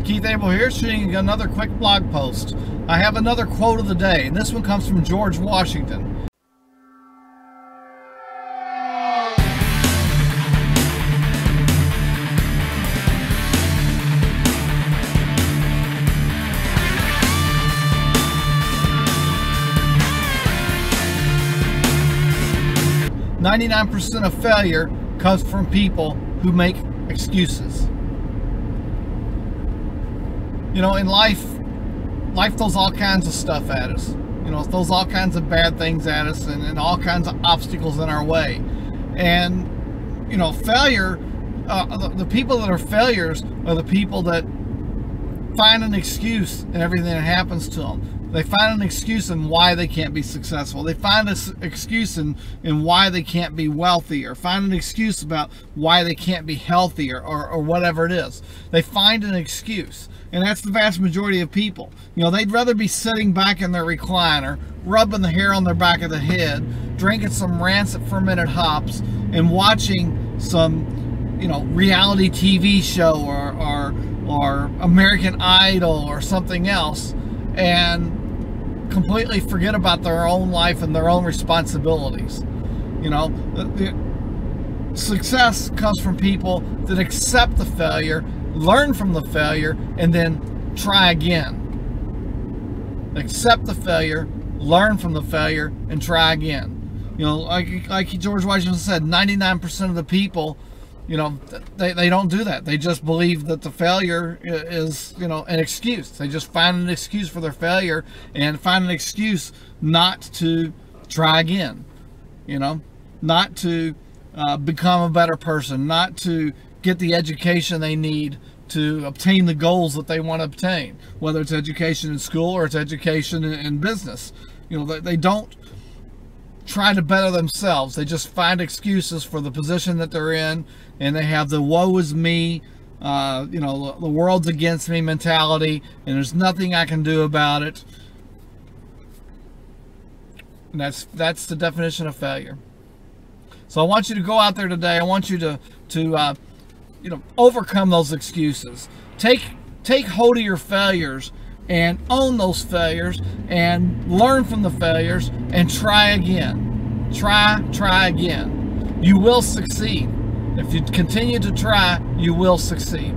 Keith Abel here, shooting another quick blog post. I have another quote of the day, and this one comes from George Washington. "99% of failure comes from people who make excuses." You know, in life throws all kinds of stuff at us. You know, it throws all kinds of bad things at us and all kinds of obstacles in our way. And, you know, failure, the people that are failures are the people that find an excuse in everything that happens to them. They find an excuse in why they can't be successful. They find an excuse in why they can't be wealthy, or find an excuse about why they can't be healthy, or whatever it is. They find an excuse. And that's the vast majority of people. You know, they'd rather be sitting back in their recliner, rubbing the hair on their back of the head, drinking some rancid fermented hops, and watching some, you know, reality TV show or American Idol or something else, and completely forget about their own life and their own responsibilities. You know, success comes from people that accept the failure, learn from the failure, and then try again. Accept the failure, learn from the failure, and try again. You know, like George Washington said, 99% of the people, you know, they don't do that. They just believe that the failure is, you know, an excuse. They just find an excuse for their failure and find an excuse not to try again. You know, not to become a better person, not to get the education they need to obtain the goals that they want to obtain, whether it's education in school or it's education in business. You know, they don't try to better themselves. They just find excuses for the position that they're in, and they have the woe is me, you know, the world's against me mentality, and there's nothing I can do about it. And that's the definition of failure. So I want you to go out there today. I want you to you know, overcome those excuses. Take hold of your failures and own those failures and learn from the failures and try again. Try again. You will succeed. If you continue to try, you will succeed.